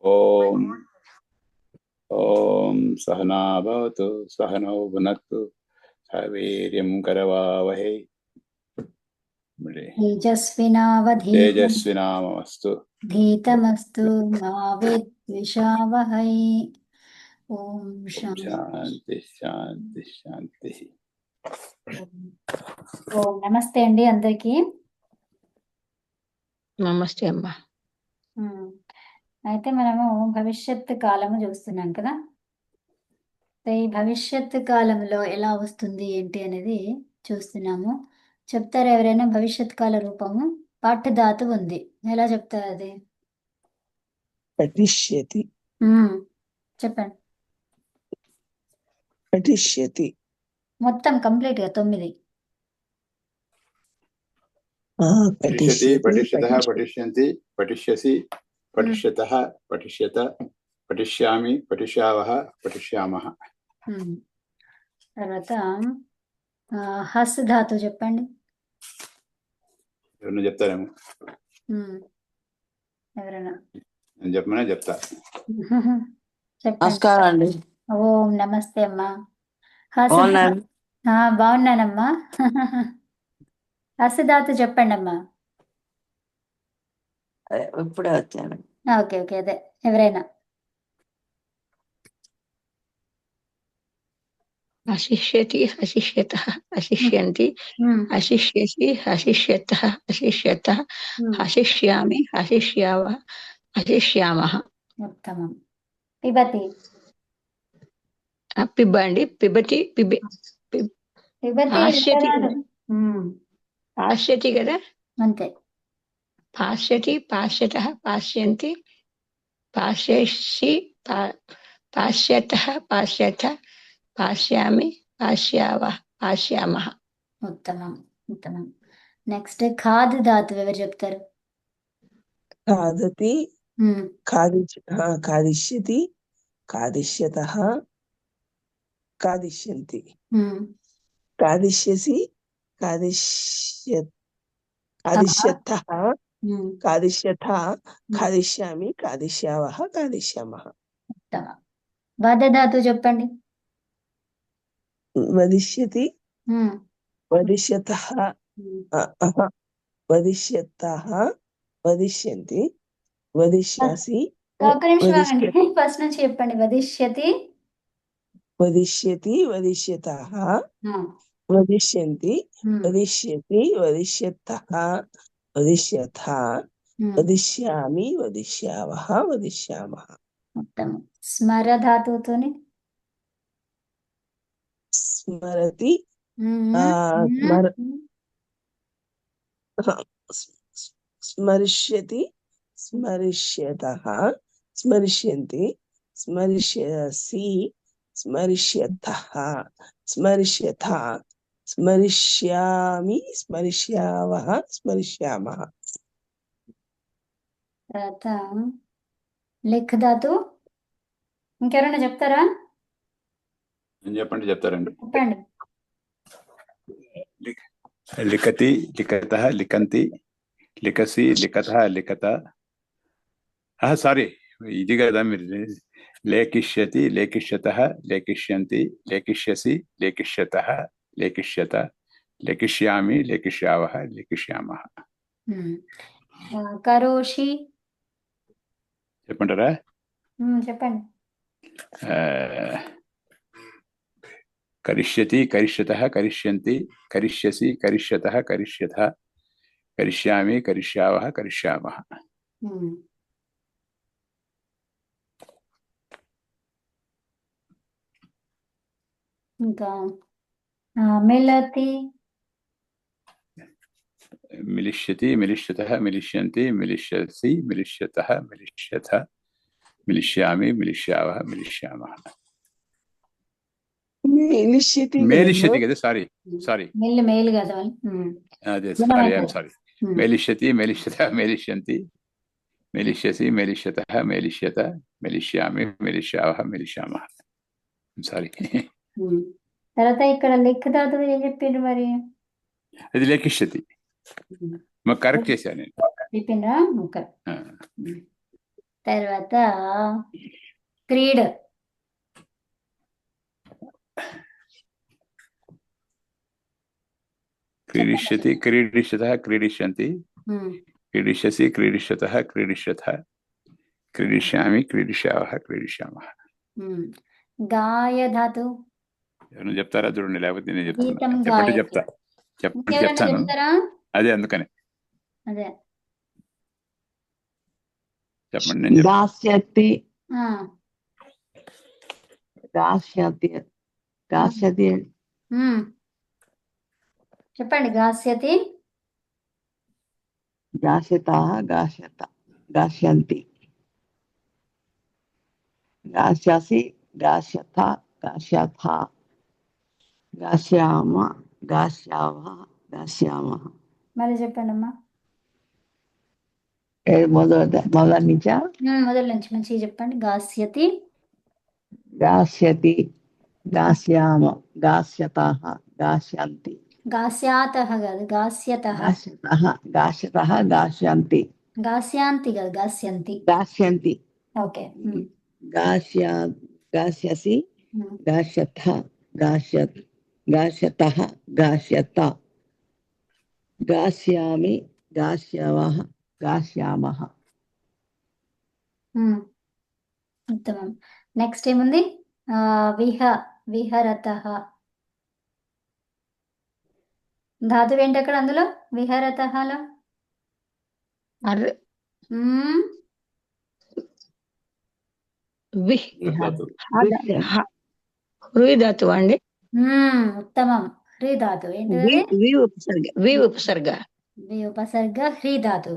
ఓం ఓం సహనా భవతు సహనౌ భునక్తు సహ వీర్యం కరవావహై తేజస్వినామస్తు ధీతమస్తు మా విద్విషావహై. ఓం శాంతి శాంతి శాంతి. ఓం నమస్తే అండి అందరికి. నమస్తే అమ్మా. అయితే మనము భవిష్యత్తు కాలము చూస్తున్నాం కదా. ఈ భవిష్యత్తు కాలంలో ఎలా వస్తుంది ఏంటి అనేది చూస్తున్నాము. చెప్తారా ఎవరైనా? భవిష్యత్ కాల రూపము పాఠధాతు ఉంది, ఎలా చెప్తారు అది? పఠిష్యతి. చెప్పండి. పఠిష్యతి మొత్తం కంప్లీట్ గా 9. పఠిష్యతి, పఠిష్యతః, పఠిష్యంతి, పఠిష్యసి, పఠిష్యతః, పఠిష్యత, పఠిష్యామి, పఠిష్యావః, పఠిష్యామః. తర్వాత హస్ ధాతు చెప్పండి. ఎవరైనా చెప్తారేమో? ఎవరైనా నేను చెప్పమనే చెప్తా. నమస్కారం అండి. ఓం నమస్తే అమ్మా. హస్ బాగున్నారు? బాగున్నానమ్మా. హస్ ధాతు చెప్పండి అమ్మా. ఇప్పుడే వచ్చాను. ఓకే ఓకే, అదే ఎవరైనా. అశిష్యతి, అశిష్యతః, అశిష్యంతి, అశిష్యసి, అశిష్యతః, అశిష్యతః, అశిష్యామి, అశిష్యావః, అశిష్యామః. ఉత్తమం. పిబతి. పిబ్బండి, పిబతి, పాశ్యతి పాశ్యతి కదా. అంతే. పాశ్యతి, పాశ్యతః, పాశ్యంతి, పాశ్యసి, పాశ్యతః, పాశ్యత, పాశ్యామి, పాశ్యావః, పాశ్యామః. ఉత్తమం ఉత్తమం. నెక్స్ట్ ఖాద్ ధాతు ఎవరు చెప్తారు? ఖాదతి, ఖాదిష్యతి, ఖాదిష్యతః, ఖాదిష్యంతి, ఖాదిష్యసి, ఖాదిష్యతః, ఖాదిష్యథ, ఖాదిష్యామి, ఖాదిష్యావః, ఖాదిష్యామః. ఉత్తమం. వద ధాతు చెప్పండి. వదిష్యతి, వదిష్యతః, వదిష్యతః, వదిష్యంతి, వదిష్యాసి. ఒక నిమిషం ఫస్ట్ నుంచి చెప్పండి. వదిష్యతి, వదిష్యతి, వదిష్యతః, వదిష్యంతి, వదిష్యతి, వదిష్యతః, వదిష్యథ, వదిష్యామి, వదిష్యావః, వదిష్యామః. ఉత్తమం. స్మర ధాతువుతోని స్మరతి, స్మరిష్యతి, స్మరిష్యతః, స్మరిష్యంతి, స్మరిష్యసి, స్మరిష్యతః, స్మరిష్యథ, స్మరిష్యామి, స్మరిష్యావః, స్మరిష్యామః. తర్వాత లిఖ్ ధాతు. ఇంకెవరైనా చెప్తారా? చెప్పండి, చెప్తారండి. చెప్పండి. లిఖతి, లిఖతః, లిఖంతి, లిఖసి, లిఖతః, లిఖత. సారీ, ఇది కదా మీరు. లేఖిష్యతి, లేఖిష్యతః, లేఖిష్యంతి, లేఖిష్యసి, లేఖిష్యతః, లేఖిష్యత, లేఖిష్యామి, లేఖిష్యావః, లేఖిష్యామః. కరోషి చెప్పంటారా? చెప్పండి. కరిష్యతి, కరిష్యతః, కరిష్యంతి, కరిష్యసి, కరిష్యతః, కరిష్యథ, కరిష్యామి, కరిష్యావః, కరిష్యామః. ఇంకా మిలతి. మిలిష్యతి, మిలిష్యతః, మిలిష్యంతి, మిలిష్యసి, మిలిష్యతః, మిలిష్యథ, మిలిష్యామి, మిలిష్యావః, మిలిష్యామః. మేలిష్యతి కదా. సారీ మేలు కదా. అదే సారీ, ఐఎమ్ సారీ. మేలిష్యతి, మేలిష్యత, మేలిష్యంతి, మేలిష్యసి, మేలిష్యతః, మేలిష్యత, మేలిష్యామి, మేలిష్యావః, మేలిష్యామః. సారీ. తర్వాత ఇక్కడ లిఖ్ ధాతు ఏం చెప్పిండ్రు మరి? అది లేఖిష్యతి. కరెక్ట్ చేశాను నేను. చెప్పిండ్రా? తర్వాత క్రీడ్. క్రీడిష్యతి క్రీడిష్యతః క్రీడిష్యంతి ఉమ్, క్రీడిష్యసి క్రీడిష్యతః క్రీడిష్యతః క్రీడిష్యామి క్రీడిష్యావః క్రీడిష్యామः. ఉమ్. గాయ ధాతు. ఎవరైనా చెప్తారా చూడండి, లేకపోతే నేను చెప్తున్నా. గీతం చెప్పండి, గాయతి. చెప్తా. చెప్పండి, ఇంకెవరైనా చెప్తాను. చెప్తారా? అదే అందుకని అదే. చెప్పండి, నేను చెప్తాను. దాస్యతి ఆ, దాస్యతి దాస్యతి ఉమ్. చెప్పండి. గాస్యతి. దాస్యతః గాస్యంతి గాస్యసి గాస్యథ గాస్యథ గాస్యామ గాస్యావః గాస్యామः. మళ్ళీ చెప్పండి అమ్మా. మొదటి నుంచా? మొదటి నుంచి మంచిగా చెప్పండి. గాస్యతి. గాస్యతి గాస్యామ గాస్యతః గాస్యంతి గాస్యాతః కాదు, గాస్యతః. గాస్యతః గాస్యంతి గాస్యాంతి కాదు, గాస్యంతి. గాస్యంతి ఓకే. గాస్యసి ఉమ్. గాస్యథ గాస్యతః గాస్యత గాస్యామి గాస్యావః గాస్యామः. ఉత్తమం. నెక్స్ట్ ఏముంది? విహరతః. ధాతువు ఏంటి అక్కడ అందులో? విహరతఃలో అర్ ఉమ్, విహ్ ధాతు. హృయ్ ధాతువు అండి. ఉత్తమం. హ్రీ ధాతు ఏంటిది? వి ఉపసర్గ. వి ఉపసర్గ హ్రీ ధాతు.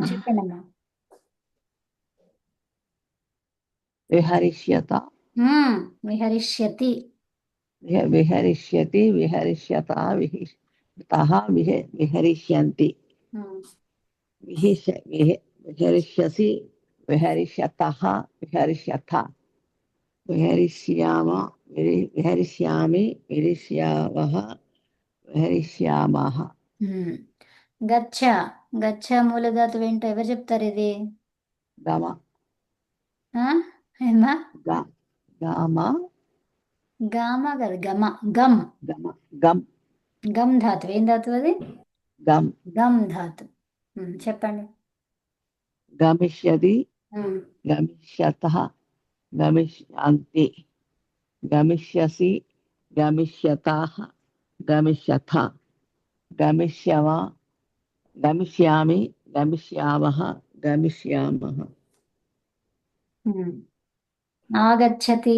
చెప్పండి అమ్మా. విహరిష్యత విహరిష్యతి. విహరిష్యతి విహరిష్యత విహితః విహరిష్యంతి విహరిష్యసి విహరిష్యతః విహరిష్యథ విహరిష్యామ విహరిష్యామి విహరిష్యావః విహరిష్యామः. గచ్చ. గచ్చ మూల ధాతువు ఏంటో ఎవరు చెప్తారు ఇది? గమ ఏమా? గామ గామ కాదు, గమ. గమ్. గమ గమ్ గమ్ ధాతు. ఏం ధాతువు అది? గమ్ గమ్ ధాతు. చెప్పండి. గమిష్యతి గమిష్యతః గమిష్యంతి గమిష్యసి గమిష్యతః గమిష్యథ గమిష్యవ గమిష్యామి గమిష్యావః గమిష్యామः. ఆగచ్చతి.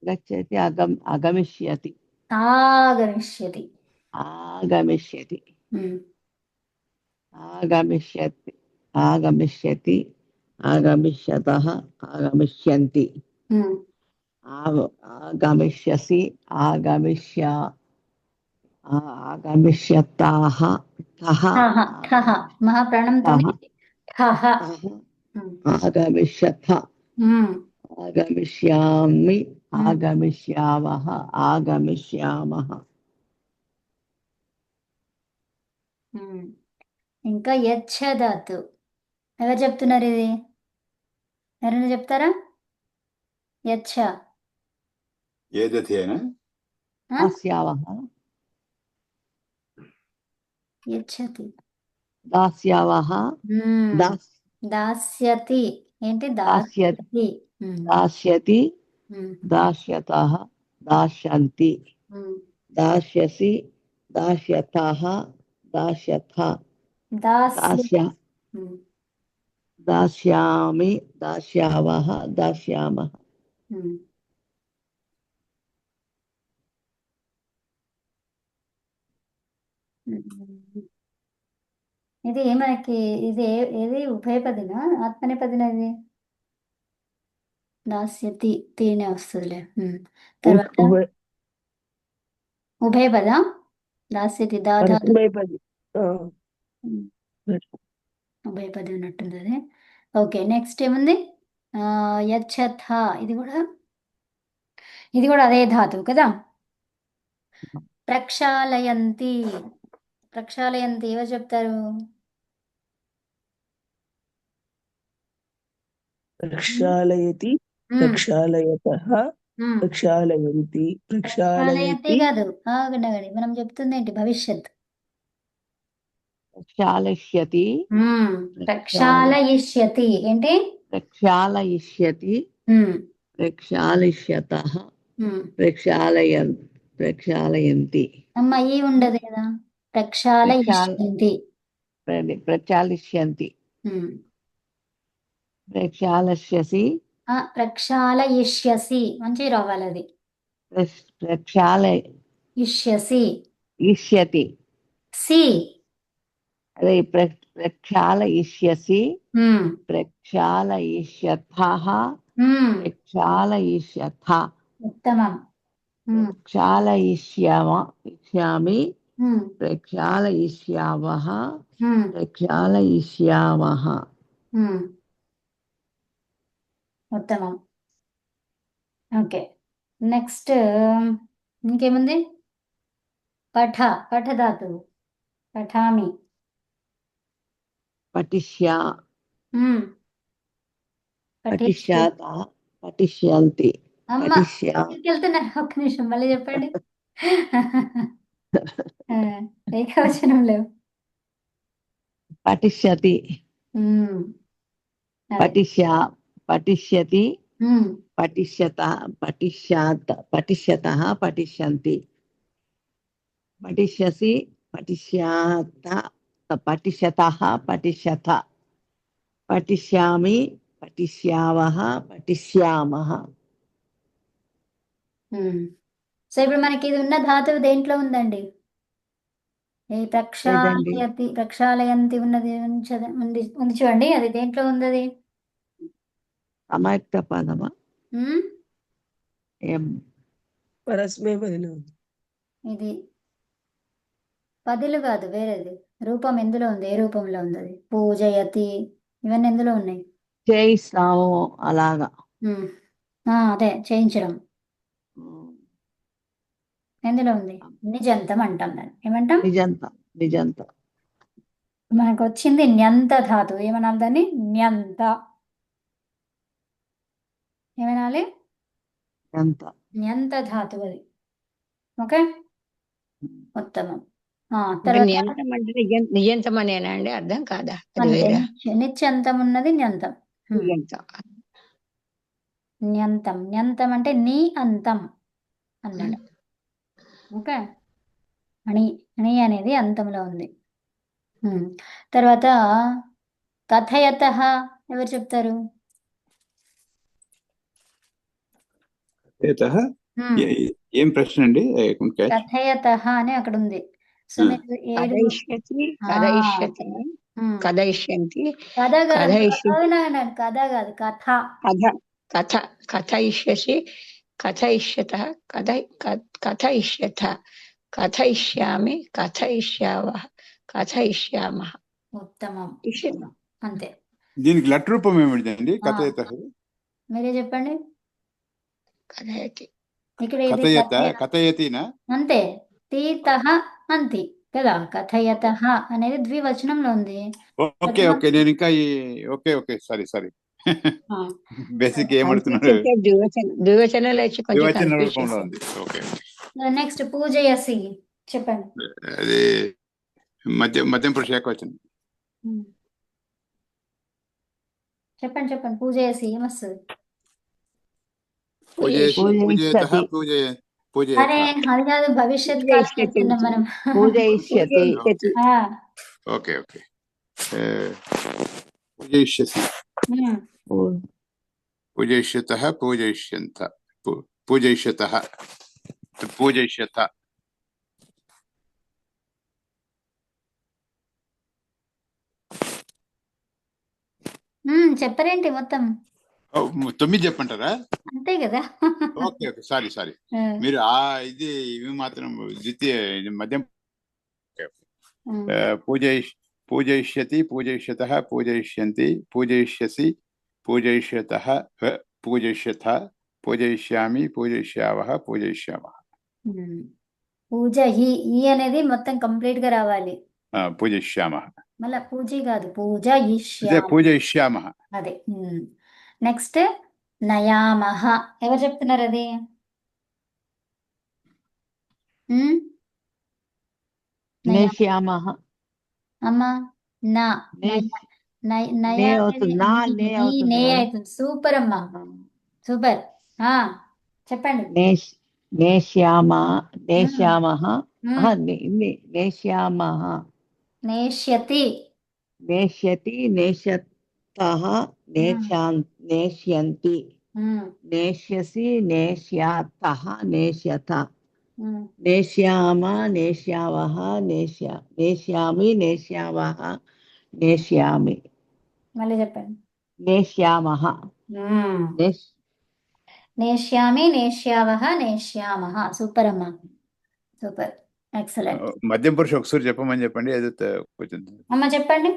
గచ్చతి అగమిష్యతి ఆగమిష్యతి. ఆగమిష్యతి ఆగమిష్యతి ఆగమిష్యతి ఆగమిష్యతః ఆగమిష్యంతి ఆగమిష్యసి ఆగమిష్యతాః మహాప్రాణంతో ఆగమిష్యథ ఆగమిష్యామి ఆగమిష్యావః ఆగమిష్యామः. ఇంకా యచ్చ ధాతు. ఎవరు చెప్తున్నారు ఇది? ఎవరైనా చెప్తారా? యచ్చ. ఏదతి అయినా దాస్యావః యచ్చతి. దాస్యావః దాస్యతి. ఏంటి? దాస్యతి దాస్యతి. దాస్యతి దాస్యతః దాస్యంతి దాస్యసి దాస్యతః దాస్యథ దాస్యామి దాస్యావః దాస్యామः. ఇది మనకి ఇది ఏది ఉభయపదినా ఆత్మనేపదినా? ఇది దాస్యతి తీనే వస్తుందిలే. తర్వాత ఉభయపద. దాస్యతి దాధాతు ఉభయపది ఉన్నట్టుంది అది. ఓకే. నెక్స్ట్ ఏముంది? యచ్చథ. ఇది కూడా అదే ధాతువు కదా. ప్రక్షాళయంతి. ప్రక్షాళయంతి ఎవరు చెప్తారు? ప్రక్షాళయతి ఉమ్, ప్రక్షాళయతః ఉమ్. ప్రక్షాళయంతి ప్రక్షాళయతి ప్రక్షాళయతి కాదు, ఆగండి మనం చెప్తుంది ఏంటి? భవిష్యత్. ప్రక్షాళయిష్యతి ప్రక్షాళయిష్యతి ఏంటి? ప్రక్షాళయిష్యతి ఉమ్, ప్రక్షాళయిష్యతః ఉమ్. ప్రక్షాళయంతి అమ్మ ఈ ఉండదు కదా, ప్రక్షాళయిష్యంతి. ప్రక్షాళిష్యంతి ఉమ్. ప్రక్షాళష్యసి ప్రక్షాళయిష్యసి మంచి రావాలి అది. ఇష్యసి ప్రక్షాళయిష్యతి సి. అదే ప్రక్షాళయిష్యసి ఉమ్, ప్రక్షాళయిష్యథః ఉమ్. ప్రక్షాళయిష్యథ ఉత్తమం. ఉమ్, ప్రక్షాళయిష్యామి ఉమ్, ప్రక్షాళయిష్యావః ఉమ్, ప్రక్షాళయిష్యామః ఉమ్. ఉత్తమం. ఓకే, నెక్స్ట్ ఇంకేముంది? పఠధాతువు. పఠామి. పఠిష్యా ఉమ్. పఠిష్యు. పఠిష్యాత పఠిష్యంతి అమ్మ పఠిష్యా వెళ్తున్నా, ఒక్క నిమిషం మళ్ళీ చెప్పండి. ఏకవచనం లేవు. పఠిష్యతి ఉమ్, అదే. పఠిష్యా పఠిష్యతి ఉమ్, పఠిష్యత పఠిష్యాత్ పఠిష్యతః పఠిష్యంతి పఠిష్యసి పఠిష్యాత పఠిష్యతః పఠిష్యథ పఠిష్యామి పఠిష్యావః పఠిష్యామః ఉమ్. సో ఇప్పుడు మనకి ఇది ఉన్న ధాతువు దేంట్లో ఉందండి? ఈ లేదండి. ప్రక్షాళయంతి ఉన్నది ఉంది చూడండి, అది దేంట్లో ఉంది అది? సమాయుక్త పదమా ఉమ్, ఏం పరస్మైపదిలో ఉంది. ఇది పదిలు కాదు, వేరేది. రూపం ఎందులో ఉంది? ఏ రూపంలో ఉంది అది? పూజయతి ఇవన్నీ ఎందులో ఉన్నాయి? చేయిస్తాము అలాగా ఉమ్. అదే చేయించడం. ఎందులో ఉంది? నిజంతం అంటాం దాన్ని. ఏమంటాం? నిజంత మనకు వచ్చింది న్యంత ధాతువు. ఏమనాలి దాన్ని? న్యంత. ఏమనాలి? ఎంత న్యంత ధాతువు అది. ఓకే, ఉత్తమం. అంటే తర్వాత నియంతం అంటే నియంతం అనేనా అండి? అర్థం కాదా? అది అంతే, వేరే నిత్యంతం ఉన్నది న్యంతం. నియంతం. న్యంతం. న్యంతం అంటే నీ అంతం అన్నాడు. ఓకే, అణి అణి అనేది అంతంలో ఉంది. తర్వాత కథయతః ఎవరు చెప్తారు? ఏం ప్రశ్న అండి? కథయతః అని అక్కడ ఉంది. సో మీరు 7 కథయిష్యతి కథయిష్యతి కథయిష్యంతి కథ కాదు, కథయిష్యతి కథ కాదు, కథ. కథ కథయిష్యసి కథయిష్యతః కథయిష్యథ కథయిష్యామి కథయిష్యావః కథయిష్యామః. ఉత్తమం. అంతే. దీనికి లట్ రూపం ఏమిటండి? కథయత మీరే చెప్పండి. కథయతి ఇక్కడ కథయతినా? అంతే. తీతః అంతి కదా. కథయతః అనేది ద్వివచనంలో ఉంది. ఓకే ఓకే, నేను ఇంకా ఓకే సారీ బేసిక్ ఏమడుతున్నారు? ద్వివచనంలో వచ్చి కొంచెం ద్వివచన కన్ఫ్యూజ్ రూపంలో చేశారు. ఉంది. ఓకే, నెక్స్ట్ పూజయసి చెప్పండి. అది మధ్యం పురుష ఏకవచనం. చెప్పండి పూజయసి ఏమొస్తుంది? అరే అది కాదు, భవిష్యత్ కాలం చెప్తున్నాం మనం. పూజయిష్యతి ఓకే పూజయిష్యసి పూజయిష్యతః పూజయిష్యంత పూజయిష్యతః పూజయిష్యత. చెప్పరేంటి మొత్తం? 9 చెప్పంటారా? అంతే కదా. ఓకే సారీ మీరు ఇవి మాత్రం ద్వితీయ మధ్యం. పూజయిష్యతి పూజయిష్యతః పూజయిష్యంతి పూజయిష్యసి పూజయిష్యతః పూజయిష్యథ పూజయిష్యామి పూజయిష్యావః పూజయిష్యామః. పూజ ఈ అనేది మొత్తం కంప్లీట్ గా రావాలి. పూజయిష్యామః మళ్ళా పూజ కాదు, పూజయిష్యామః. అదే. నెక్స్ట్ నయామహ. ఎవరు చెప్తున్నారు అది? ఉమ్, నయా నేష్యామః. అమ్మ నా నేష్ నయ నే అనేది అవుతుంది. నే నీ అవుతుంది నే కదా. అవుతుంది. సూపర్ అమ్మా, సూపర్. ఆ చెప్పండి. నేష్యామః. ఉమ్, నేష్యామః. నేష్యతి. నేష్యతి, నేష్యతః, నేష్యంతి, ఉమ్, నేష్యసి, నేష్యాతః, నేష్యత, ఉమ్, నేష్యామ, నేష్యావః, నేష్యామి, నేష్యావః, నేష్యామి, మళ్ళీ చెప్పండి. నేష్యామః. ఉమ్, నేష్యామి, నేష్యావహ, నేష్యామహ. సూపర్ అమ్మా, సూపర్, ఎక్సలెంట్. మధ్యం పురుష ఒకసారి చెప్పమని చెప్పండి. ఏదో కొంచెం అమ్మ చెప్పండి.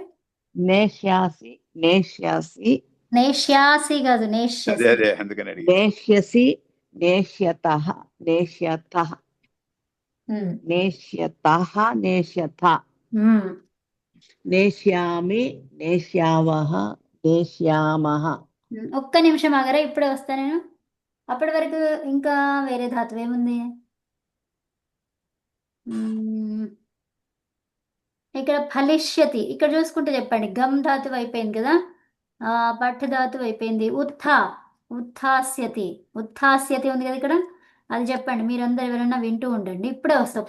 నేష్యాసి, నేష్యాసి, నేష్యాసి కాదు, అదే నేష్యసి. అదే అందుకని అడిగి. నేష్యసి, నేష్యతః, నేష్యతః, ఉమ్, నేష్యతః, నేష్యత, ఉమ్. నేష్యామి, నేష్యావః, నేష్యామః. ఒక్క నిమిషం ఆగరా, ఇప్పుడే వస్తా నేను. అప్పటి వరకు ఇంకా వేరే ధాతువు ఏముంది? ఉమ్, ఇక్కడ ఫలిష్యతి. ఇక్కడ చూసుకుంటే చెప్పండి. గమ్ ధాతువు అయిపోయింది కదా, పఠ్ ధాతువు అయిపోయింది. ఉత్థాస్యతి. ఉత్థాస్యతి ఉంది కదా ఇక్కడ, అది చెప్పండి. మీరందరూ ఎవరైనా వింటూ ఉండండి, ఇప్పుడే వస్తా.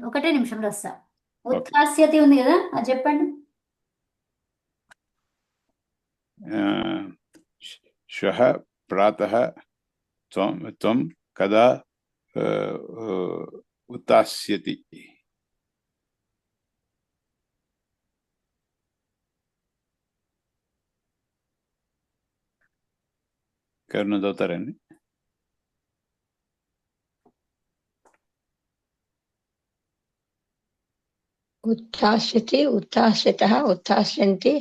ఒకటే నిమిషంలో వస్తా. ఉత్థాస్యతి ఉంది కదా, అది చెప్పండి. శ్వః ప్రాతః త్వం కదా ఉత్థాస్యతి. ఎవరైనా చదువుతారండి? ఉత్థాస్యతి, ఉత్థాస్యతః, ఉత్థాస్యంతి,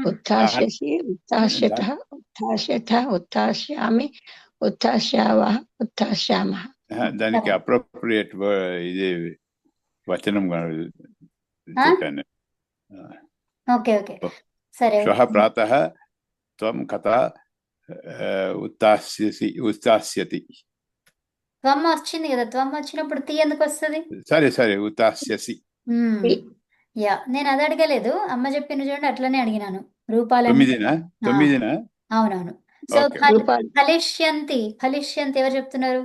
ఉత్థాస్యసి, ఉత్థాస్యతః, ఉత్థాస్యతః, ఉత్థాస్యామి, ఉత్థాస్యావః, ఉత్థాస్యామః. దానికి అప్రోప్రియేట్ ఇది వచనం చెప్పాను. ఓకే ఓకే సరే. శ్వః ప్రాతః త్వం కథా ఉత్థాస్యతి. త్వం వచ్చింది కదా, త్వం వచ్చినప్పుడు తీ ఎందుకు వస్తుంది? సరే ఉత్థాస్యసి. యా, నేను అది అడగలేదు, అమ్మ చెప్పిన చూడండి, అట్లనే అడిగినాను. రూపాలని. తొమ్మిదినా? అవునవును. సో ఫలిష్యంతి. ఎవరు చెప్తున్నారు?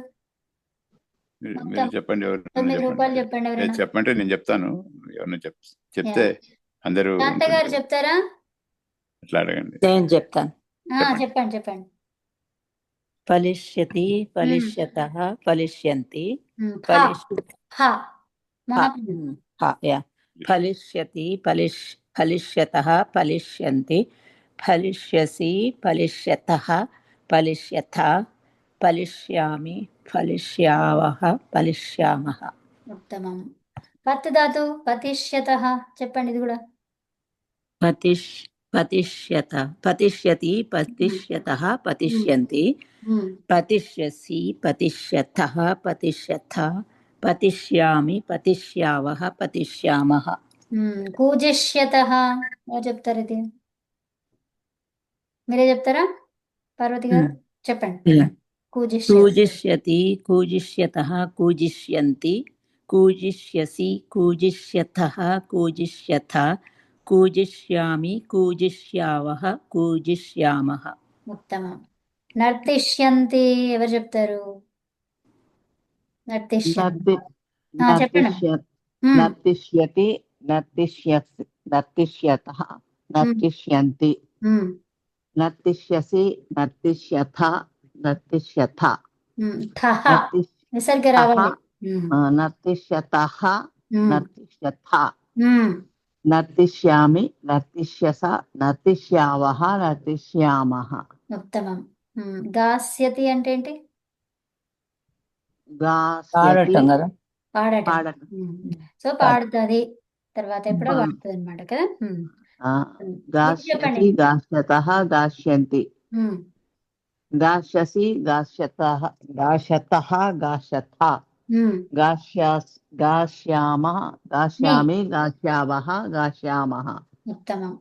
మీరు చెప్పండి. 9 రూపాయలు చెప్పండి ఎవరైనా. చెప్పంటే నేను చెప్తాను. ఎవరైనా చెప్తే అందరూ గారు చెప్తారా? అట్లా అడగండి. నేను చెప్తాను. చెప్పండి. ఫలిష్యతి, ఫలిష్యతః, ఫలిష్యంతి, ఫలిష్యతి, ఫలిష్యతః, ఫలిష్యంతి, ఫలిష్యసి, ఫలిష్యతః, ఫలిష్యథ, ఫలిష్యామి, ఫలిష్యావః, ఫలిష్యామః. ఉత్తమం. పత్ ధాతు పతిష్యతః చెప్పండి. ఇది కూడా పతిష్యతి, పతిష్యతః, పతిష్యంతి, పతిష్యసి, పతిష్యథః, పతిష్యథ, పతిష్యామి, పతిష్యావః, పతిష్యామః. కూజిష్యతః ఎవరు చెప్తారు? ఇది మీరే చెప్తారా పార్వతి గారు? చెప్పండి. కూజిష్యతి, కూజిష్యతః, కూజిష్యంతి, కూజిష్యసి, కూజిష్యథః, కూజిష్యథ, కూజిష్యామి, కూజిష్యావః, కూజిష్యామః. ఉత్తమం. నర్తిష్యంతి ఎవరు చెప్తారు? నర్తిష్యతి, నర్తిష్యతః, నర్తిష్యంతి, నర్తిష్యసి, నర్తిష్యథ, నర్తిష్యథ, విసర్గ రావాలి. నర్తిష్యతః, నర్తిష్యథ, నర్తిష్యామి, నర్తిష్యస, నర్తిష్యావః, నర్తిష్యామః. ఉత్తమం. గాస్యతి అంటే ఏంటి? పాడటం కదా. పాడటం. సో పాడుతుంది, తర్వాత ఎప్పుడో పాడుతుంది అనమాట కదా. గాస్యతి, గాస్యతః, గాస్యంతి, గాస్యసి, గాస్యతః, గాస్యతః, గాస్యథ, గాస్యామః, గాస్యామి, గాస్యావః, గాస్యామః. ఉత్తమం.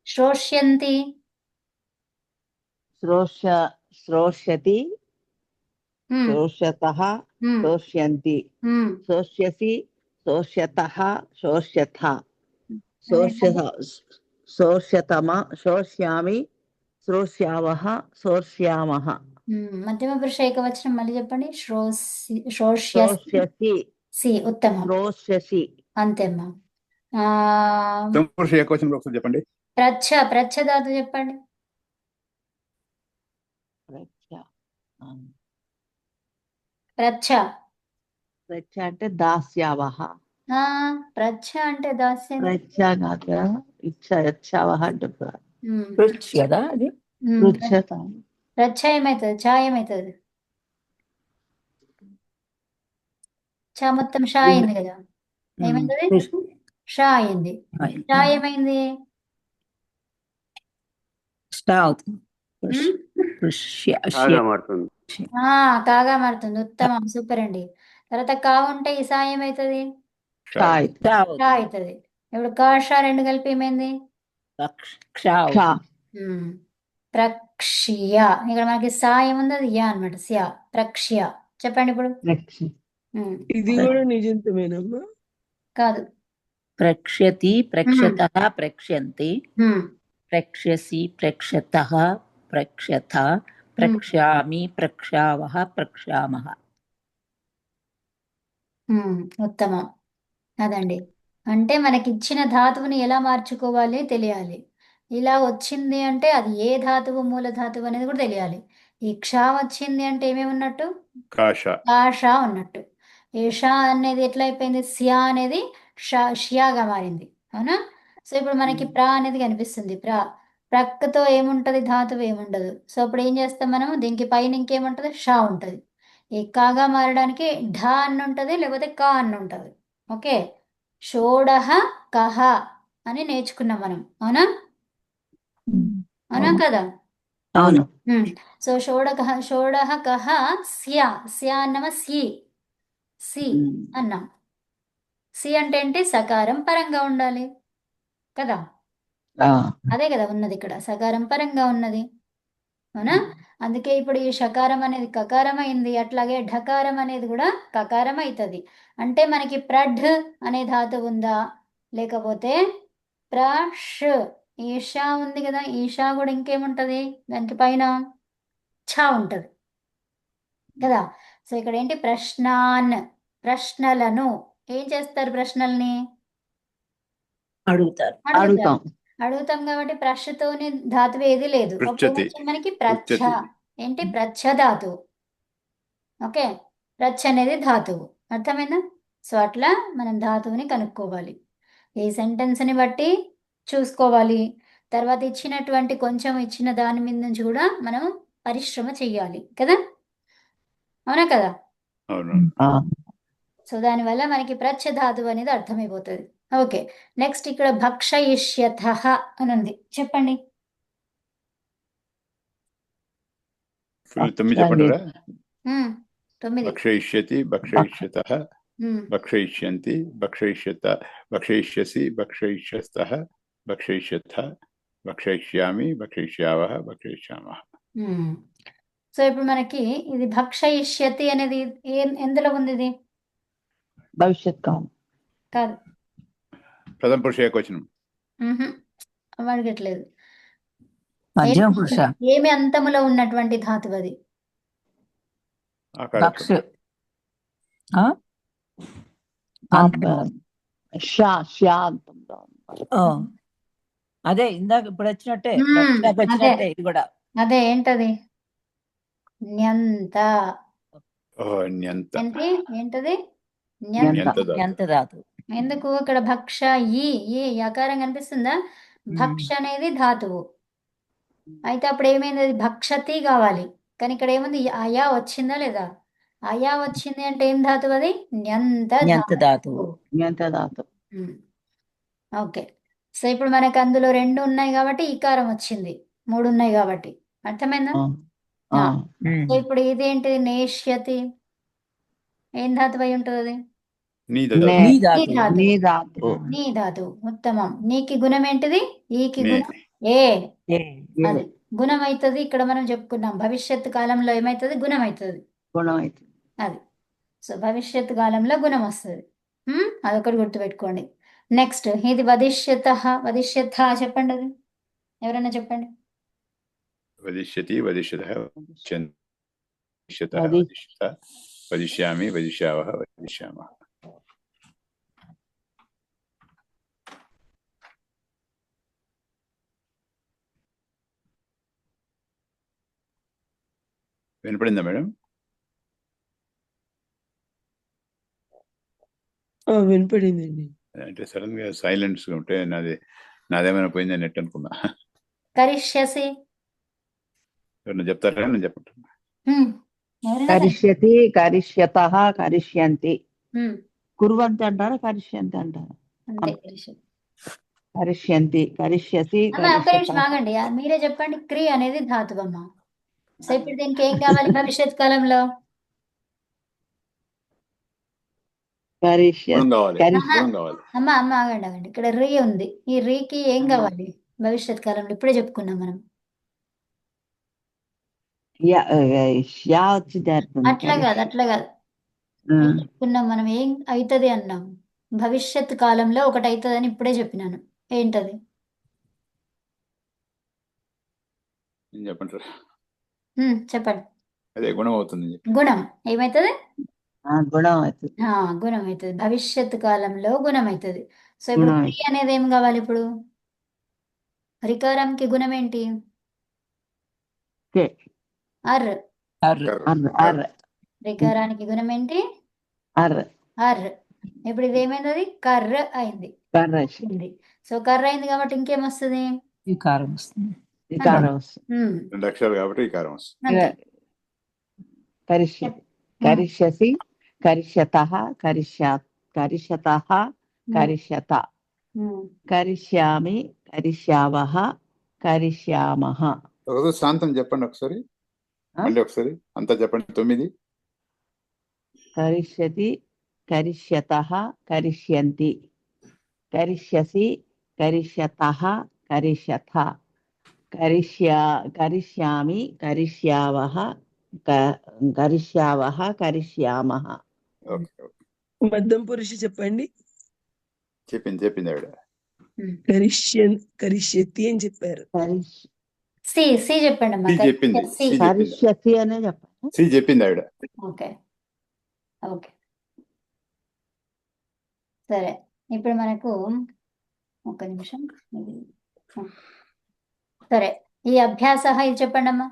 శ్రోష్యంతి. శ్రోష్యతి ఉమ్, శోష్యతః ఉమ్, శోష్యంతి ఉమ్. శోష్యసి శోష్యతః శోష్యథ అదేంటది? శోష్యతమ శోష్యామి శ్రోష్యావః శోష్యామః మధ్యమ పురుష ఏకవచనం మళ్ళీ చెప్పండి. శ్రోష్యసి శోష్యసి సి ఉత్తమం. శ్రోష్యసి అంతే అమ్మా. ఉత్తమ పురుష ఏకవచనంలో ఒకసారి చెప్పండి. ప్రచ్ఛ ధాతు చెప్పండి. ప్రచ్ఛ ప్రచ్ఛ అంటే దాస్యావః ప్రచ్ఛ అంటే దాస్యం. ప్రచ్ఛ కాదు ఇచ్చావః అంటే పృచ్ఛ్యదా అది పృచ్ఛత ప్రచ్ఛ ఏమవుతుంది? ఛా ఏమవుతుంది? ఛా మొత్తం షా అయింది కదా. ఏమైంది? షా అయింది. షా ఏమైంది? స్టా అవుతుంది. కాగా మారుతుంది. కాగా మారుతుంది. ఉత్తమం, సూపర్ అండి. తర్వాత కా ఉంటే ఈ సా ఏమవుతుంది? షా అవుతుంది. ఇప్పుడు కా షా రెండు కలిపి ఏమైంది? ప్రక్ష్య. ఇక్కడ మనకి సా ఏముంది? అది యా అనమాట. స్యా ప్రక్ష్య. చెప్పండి ఇప్పుడు. ఇది కూడా నిజంతమేనమ్మా? కాదు. ప్రక్ష్యతి ప్రక్ష్యతః ప్రక్ష్యంతి ప్రక్ష్యసి ప్రక్ష్యతః ప్రక్ష్యథ ప్రక్ష్యామి ప్రక్ష్యావః ప్రక్ష్యామః. ఉత్తమం. అదండి. అంటే మనకి ఇచ్చిన ధాతువుని ఎలా మార్చుకోవాలి తెలియాలి. ఇలా వచ్చింది అంటే అది ఏ ధాతువు, మూల ధాతువు అనేది కూడా తెలియాలి. ఈ క్ష వచ్చింది అంటే ఏమేమి ఉన్నట్టు? కాషా ఉన్నట్టు. ఈ షా అనేది ఎట్లా అయిపోయింది? సియా అనేది షియాగా మారింది. అవునా? సో ఇప్పుడు మనకి ప్రా అనేది కనిపిస్తుంది. ప్రక్కతో ఏముంటది? ధాతువు ఏముండదు. సో ఇప్పుడు ఏం చేస్తాం మనము? దీనికి పైన ఇంకేముంటది? షా ఉంటది. ఈ కాగా మారడానికి ఢ అన్న ఉంటది, లేకపోతే కా అన్న ఉంటది. ఓకే. షోడహ కహ అని నేర్చుకున్నాం మనం. అవునా? అవునా కదా? అవును. సో షోడహ కహ స్యా అన్నమా సి అన్నాం. సి అంటే ఏంటి? సకారం పరంగా ఉండాలి కదా. అదే కదా ఉన్నది ఇక్కడ, సకారం పరంగా ఉన్నది. అవునా? అందుకే ఇప్పుడు ఈ షకారం అనేది కకారం అయింది. అట్లాగే ఢకారం అనేది కూడా కకారం అవుతుంది. అంటే మనకి ప్రఢ్ అనే ధాతువు ఉందా, లేకపోతే ప్రష్ ఈషా ఉంది కదా. ఈషా కూడా ఇంకేముంటది? దానికి పైన ఛ ఉంటది కదా. సో ఇక్కడ ఏంటి? ప్రశ్నలను ఏం చేస్తారు? ప్రశ్నల్ని అడుగుతాం కాబట్టి ప్రశ్నతోని ధాతువు ఏది లేదు. అప్పుడు మనకి ప్రచ్ఛ. ఏంటి? ప్రచ్ఛ ధాతువు. ఓకే. ప్రచ్ఛ అనేది ధాతువు. అర్థమైందా? సో అట్లా మనం ధాతువుని కనుక్కోవాలి. ఈ సెంటెన్స్ని బట్టి చూసుకోవాలి. తర్వాత ఇచ్చినటువంటి కొంచెం ఇచ్చిన దాని మీద నుంచి కూడా మనం పరిశ్రమ చెయ్యాలి కదా. అవునా కదా? సో దానివల్ల మనకి ప్రచ్ఛ ధాతువు అనేది అర్థమైపోతుంది. ఓకే. నెక్స్ట్ ఇక్కడ భక్షయిష్యథః అని ఉంది. చెప్పండి. 9 చెప్పంటారా? 9. భక్షయిష్యతి భక్షయిష్యతః భక్షయిష్యంతి భక్షయిష్యసి భక్షయిష్యస్తః భక్షయిష్యథ భక్షయిష్యామి భక్షయిష్యావః భక్షయిష్యామః. సో ఇప్పుడు మనకి ఇది భక్షయిష్యతి అనేది ఎందులో ఉంది? ఇది భవిష్యత్ కాలం కాదు. ప్రథమ పురుష ఏకవచనం. అడగట్లేదు. మధ్యమ పురుష. ఏమి అంతములో ఉన్నటువంటి ధాతువు అది? అదే ఇందాక ఇప్పుడు వచ్చినట్టే ఇది కూడా. అదే ఏంటది? న్యంత. ఏంటది? న్యంత ధాతువు. ఎందుకు ఇక్కడ భక్ష ఈ ఆకారం కనిపిస్తుందా? భక్ష అనేది ధాతువు. అయితే అప్పుడు ఏమైంది? అది భక్షతి కావాలి. కానీ ఇక్కడ ఏముంది? అయా వచ్చిందా లేదా? అయా వచ్చింది అంటే ఏం ధాతువు అది? న్యంత ధాతువు. ఓకే. సో ఇప్పుడు మనకు అందులో 2 ఉన్నాయి కాబట్టి ఈకారం వచ్చింది. 3 ఉన్నాయి కాబట్టి అర్థమైందా? సో ఇప్పుడు ఇదేంటిది? నేష్యతి. ఏం ధాతువు అయి ఉంటుంది అది? నీ ధాతువు. ఉత్తమం. నీకి గుణం ఏంటిది? ఈకి గుణం ఏ. అది గుణం అవుతుంది. ఇక్కడ మనం చెప్పుకున్నాం భవిష్యత్తు కాలంలో ఏమవుతుంది, గుణం అవుతుంది. గుణం అవుతుంది. అది సో భవిష్యత్తు కాలంలో గుణం వస్తుంది. అదొకటి గుర్తుపెట్టుకోండి. నెక్స్ట్ ఇది వదిష్యత. వదిష్యత చెప్పండి, అది ఎవరైనా చెప్పండి. వదిష్యతి, వదిష్యతః, వదిష్యతః, వది వదిష్యత, వదిష్యామి, వదిష్యావః, వదిష్యామः. వినపడిందా మేడం? వినపడిందండి. అంటే సడన్ గా సైలెన్స్ గా ఉంటే నాదేమైనా పోయిందని నెట్ అనుకున్నా. కరిష్యసి ఎవరైనా చెప్తారా? నేను చెప్పంటున్నా. ఎవరైనా కరిష్యతి, కరిష్యతః, కరిష్యంతి. ఉమ్, కుర్వంతి అంటారా, కరిష్యంతి అంటారా? అంతే కరిష్యతి. కరిష్యంతి, కరిష్యసి, అమ్మ ఒక్క నిమిషం కరిష్యతః. ఆగండి. మీరే చెప్పండి. క్రి అనేది ధాతువమ్మ. సో ఇప్పుడు దీనికి ఏం కావాలి భవిష్యత్ కాలంలో? కరిష్యతి, గుణం కావాలి, కరిష్య గుణం కావాలి. అమ్మ ఆగండి. ఇక్కడ రీ ఉంది. ఈ రీకి ఏం కావాలి భవిష్యత్ కాలంలో? ఇప్పుడే చెప్పుకున్నాం మనం. యా వచ్చింది అర్థం. అట్లా కాదు ఏం చెప్పుకున్నాం మనం? ఏం అవుతుంది అన్నాం. భవిష్యత్ కాలంలో ఒకటి అవుతుందని ఇప్పుడే చెప్పినాను. ఏంటది? నేను చెప్పంటారా? చెప్పండి. అదే గుణం అవుతుంది చెప్పి. గుణం ఏమవుతుంది? గుణం అవుతుంది. గుణం అవుతుంది. భవిష్యత్ కాలంలో గుణం అవుతుంది. సో ఇప్పుడు గుణం క్రి అనేది ఏం కావాలి ఇప్పుడు? రికారంకి గుణం ఏంటి? కే. అర్. అర్ర అర్ర అర్ర రికారానికి గుణం ఏంటి? అర్ర అర్. ఇప్పుడు ఇది ఏమైంది? అది కర్ర అయింది. కర్రష్ ఉంది. సో కర్ర అయింది కాబట్టి ఇంకేం వస్తుంది? వికారం వస్తుంది. వికారం వస్తుంది. రెండు అక్షరాలు కాబట్టి ఈ కారం వస్తుంది. అంతే. కరిష్యతి, కరిష్యసి, కరిష్యతః, కరిష్యతః, కరిష్యత, కరిష్యామి, కరిష్యావః, కరిష్యామః. ఒకసారి శాంతం చెప్పండి ఒకసారి, మళ్ళీ ఒకసారి అంతా చెప్పండి. 9. కరిష్యతి, కరిష్యతః, కరిష్యంతి, కరిష్యసి, కరిష్యతః, కరిష్యథ, కరిష్యామి, కరిష్యావః, కరిష్యావః, కరిష్యామః. ఓకే, మధ్యం పురుష చెప్పండి. చెప్పింది ఆవిడ. కరిష్యతి అని చెప్పారు. సి చెప్పండి అమ్మా. సి చెప్పింది, కరిష్యతి అనే చెప్పండి. సి చెప్పింది ఆవిడ. ఓకే సరే. ఇప్పుడు మనకు ఒక నిమిషం. సరే, ఈ అభ్యాస ఇది చెప్పండి అమ్మా.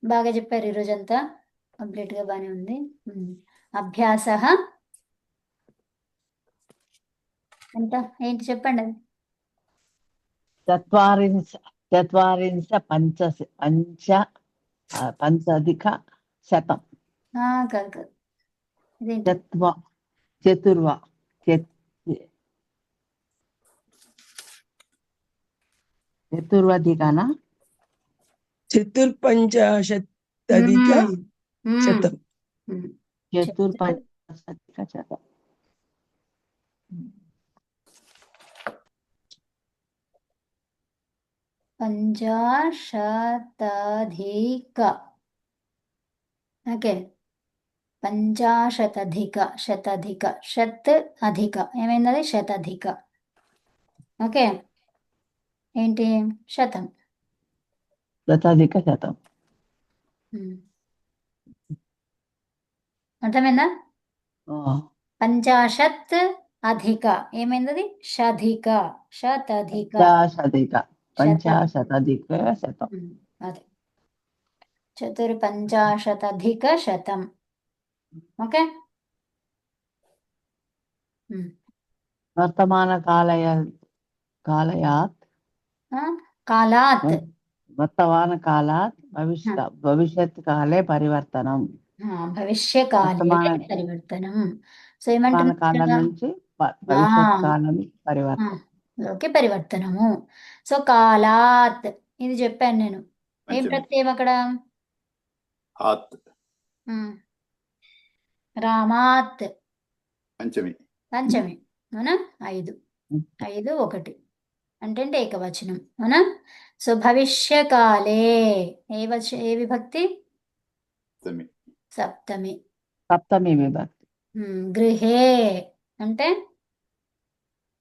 బాగా చెప్పారు ఈరోజంతా, కంప్లీట్ గా బానే ఉంది. అభ్యాస ఎంత ఏంటి చెప్పండి అది. 45 కాదు ఇదేంటి? చతుర్వధికనా? 45 శతం. 45 శతం. పంచాశతధిక. ఓకే, 50 శతాధిక. షత్ అధిక ఏమైంది? శతాధిక. ఓకే, ఏంటి? శతం. శతాధిక శతం. అర్థమైందా? 50 అధిక ఏమైంది? శధిక. శతాధిక. పంచాశతాధిక శతం. అదే 45 శతం. ఓకే, వర్తమాన కాలయాత్ వర్తమాన కాలాత్ భవిష్యత్ కాలే పరివర్తనం. భవిష్యకాలే పరివర్తనం. సో వర్తమాన కాలం ఏమంటున్నారు? నుంచి భవిష్యత్ కాలం పరివర్తనం. లోకి పరివర్తనము. సో కాలాత్ ఇది చెప్పాను నేను. ఏం ప్రత్యయం అక్కడ? ఆత్. రామాత్ పంచమి. అవునా? 5 1 అంటే ఏకవచనం, అవునా? సో భవిష్యకాలే ఏ విభక్తి? సప్తమి. సప్తమి. సప్తమి విభక్తి. గృహే అంటే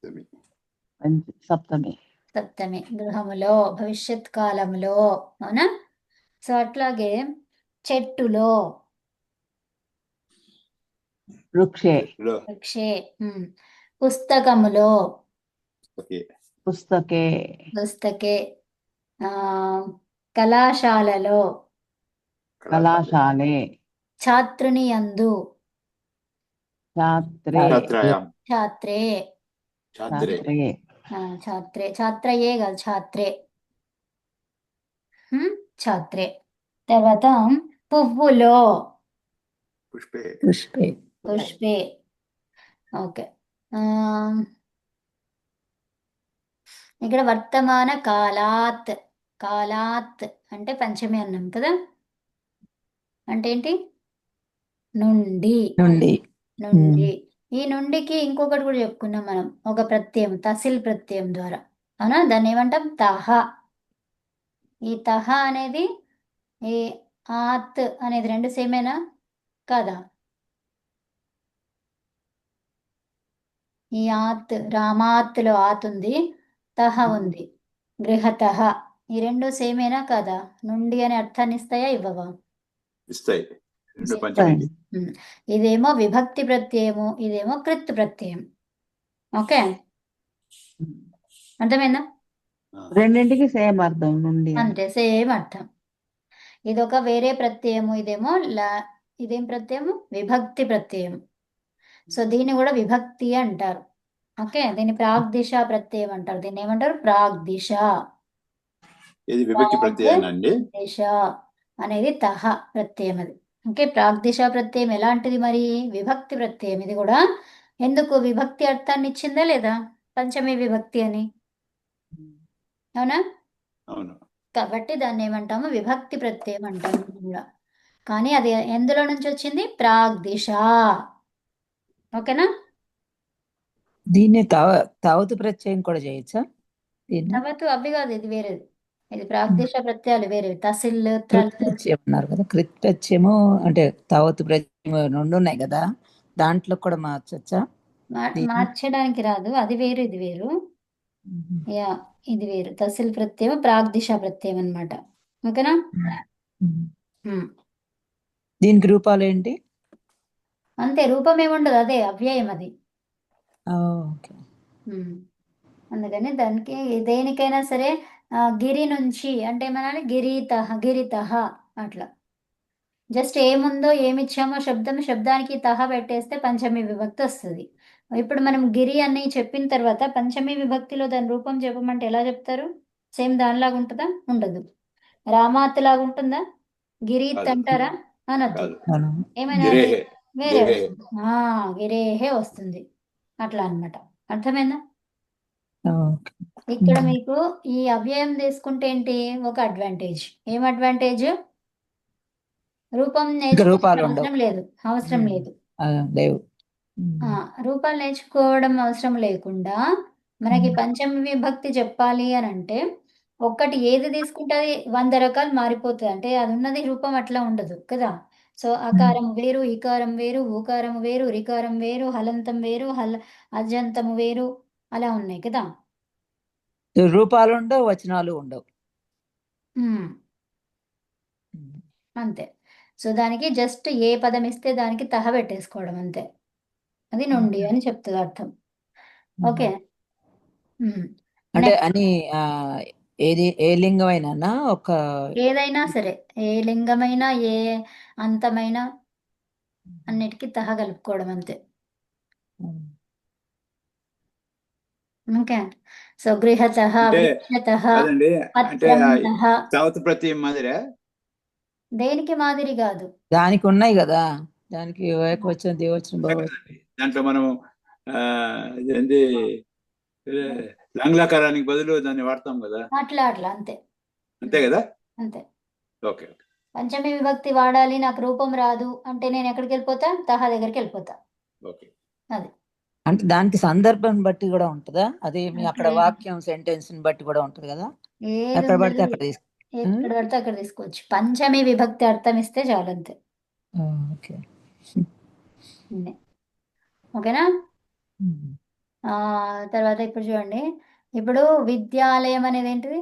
సప్తమి. సప్తమి. సప్తమి. గృహములో, భవిష్యత్ కాలంలో, అవునా? సో అట్లాగే చెట్టులో, వృక్షే. చెట్టులో. వృక్షే. పుస్తకములో, ఓకే. పుస్తకే. పుస్తకే. ఆ, కళాశాలలో, కళాశాలే. ఛాత్రుని యందు, ఛాత్రే. ఛాత్రాయాం. ఛాత్రే. ఛాత్రే. ఛాత్రే. ఛాత్రే. ఛాత్రయే కాదు, ఛాత్రే. ఛాత్రే. తర్వాత పువ్వులో, పుష్పే. పుష్పే. పుష్పే. ఓకే. ఇక్కడ వర్తమాన కాలాత్. కాలాత్ అంటే పంచమి అన్నాం కదా, అంటే ఏంటి? నుండి. నుండి. నుండి. ఈ నుండికి ఇంకొకటి కూడా చెప్పుకున్నాం మనం, ఒక ప్రత్యయం, తసిల్ ప్రత్యయం ద్వారా, అవునా? దాన్ని ఏమంటాం? తహ. ఈ తహ అనేది ఈ ఆత్ అనేది రెండు సేమేనా కాదా? ఈ ఆత్, రామాత్లో ఆత్ ఉంది, తహ ఉంది, గృహతః. ఈ రెండు సేమేనా కాదా? నుండి అనే అర్థాన్ని ఇస్తాయా, ఇవ్వవా? ఇస్తాయి. రెండు పంచమి. ఇదేమో విభక్తి ప్రత్యయము, ఇదేమో కృత్ ప్రత్యయం. ఓకే, అర్థమైందా? రెండింటికి సేమ్ అర్థం నుండి. అంతే, సేమ్ అర్థం. ఇదొక వేరే ప్రత్యయము, ఇదేమో ఇదేం ప్రత్యయము? విభక్తి ప్రత్యయం. సో దీన్ని కూడా విభక్తి అంటారు. ఓకే, దీన్ని ప్రాగ్దిశ ప్రత్యయం అంటారు. దీన్ని ఏమంటారు? ప్రాగ్దిశ. ఇది విభక్తి ప్రత్యయనండి. దిశ అనేది తహ ప్రత్యయం అది. ఓకే, ప్రాగ్దిశ ప్రత్యయం ఎలాంటిది మరి? విభక్తి ప్రత్యయం. ఇది కూడా ఎందుకు విభక్తి అర్థాన్ని ఇచ్చిందా లేదా? పంచమి విభక్తి అని, అవునా? అవును. కాబట్టి దాన్ని ఏమంటాము? విభక్తి ప్రత్యయం అంటాము కూడా. కానీ అది ఎందులో నుంచి వచ్చింది? ప్రాగ్దిశ. ఓకేనా? దీన్ని తావతు ప్రత్యయం కూడా చేయొచ్చా? దీన్ని తర్వాత అవి కాదు, ఇది వేరేది. ఇది ప్రాగ్దిశ ప్రత్యయాలు వేరేవి. తసిల్, కృత్ ప్రత్యయం అన్నారు కదా, కృత్ ప్రత్యయము అంటే తావతు ప్రత్యయం రెండు ఉన్నాయి కదా, దాంట్లో కూడా మార్చొచ్చా? మార్చడానికి రాదు, అది వేరు ఇది వేరు. యా, ఇది వేరు. తసిల్ ప్రత్యయం, ప్రాగ్దిశ ప్రత్యయం అన్నమాట. ఓకేనా? దీనికి రూపాలు ఏంటి? అంతే, రూపం ఏముండదు, అదే అవ్యయం అది. ఓకే. అందుకని దానికి దేనికైనా సరే గిరి నుంచి అంటే ఏమనాలి? గిరితః, గిరితః అట్లా. జస్ట్ ఏముందో ఏమిచ్చామో శబ్దానికి తహ పెట్టేస్తే పంచమి విభక్తి వస్తుంది. ఇప్పుడు మనం గిరి అని చెప్పిన తర్వాత పంచమి విభక్తిలో దాని రూపం చెప్పమంటే ఎలా చెప్తారు? సేమ్ దానిలాగా ఉంటుందా? ఉండదు. రామాత్ లాగా ఉంటుందా? గిరీత్ అంటారా? అనొద్దు. ఏమైనా గిరేహే. వేరే గిరేహే. వస్తుంది. గిరేహే వస్తుంది. అట్లా అన్నమాట. అర్థమైందా? ఓకే. ఇక్కడ మీకు ఈ అవ్యయం తీసుకుంటే ఏంటి? ఒక అడ్వాంటేజ్. ఏం అడ్వాంటేజ్? రూపం రూపాలు నేర్చుకోవడం ఉండవు. అవసరం లేదు. లేవు. రూపాలు నేర్చుకోవడం అవసరం లేకుండా మనకి పంచమి విభక్తి చెప్పాలి అని అంటే ఒక్కటి ఏది తీసుకుంటే అది 100 రకాలు మారిపోతుంది. అంటే అది ఉన్నది రూపం అట్లా ఉండదు కదా. సో అకారం వేరు, ఈకారం వేరు, ఊకారం వేరు, రికారం వేరు, హలంతం వేరు, అజంతము వేరు, అలా ఉన్నాయి కదా. రూపాలు ఉండవు, వచనాలు ఉండవు. అంతే. సో దానికి జస్ట్ ఏ పదం ఇస్తే దానికి తహ పెట్టేసుకోవడం అంతే. అది నుండి అని చెప్తుంది అర్థం. ఓకే. అంటే అని ఏది ఏ లింగమైనా ఒక ఏదైనా సరే, ఏ లింగమైనా ఏ అంతమైనా అన్నిటికీ తహ కలుపుకోవడం అంతే. ఓకే. సో గృహతః, అంటే వృక్షతః, కాదండి, అంటే పత్రంతః. తావతు ప్రత్యయం మాదిరే. దేనికి మాదిరి కాదు. దానికి ఉన్నాయి కదా, దానికి ఏకవచనం, ద్వివచనం, బహువచనం. దాంట్లో మనం ఏంది లాంగ్లాకారానికి బదులు దాన్ని వాడతాం కదా. అట్లా అంతే. అంతే కదా. అంతే. ఓకే. పంచమి విభక్తి వాడాలి, నాకు రూపం రాదు అంటే నేను ఎక్కడికి వెళ్ళిపోతా? తహ దగ్గరికి వెళ్ళిపోతా. ఓకే. అది అంటే దానికి సందర్భం బట్టి కూడా ఉంటుందా? అదేమి అక్కడ అంటే వాక్యం సెంటెన్స్ ని బట్టి కూడా ఉంటుంది కదా? ఏది ఎక్కడ పడితే ఉండదు, అక్కడ తీసు ఎక్కడ పడితే అక్కడ తీసుకోవచ్చు. పంచమి విభక్తి అర్థం ఇస్తే చాలు అంతే. ఓకే. ఇన్నే. ఓకేనా? తర్వాత ఇప్పుడు చూడండి, ఇప్పుడు విద్యాలయం అనేది ఏంటిది?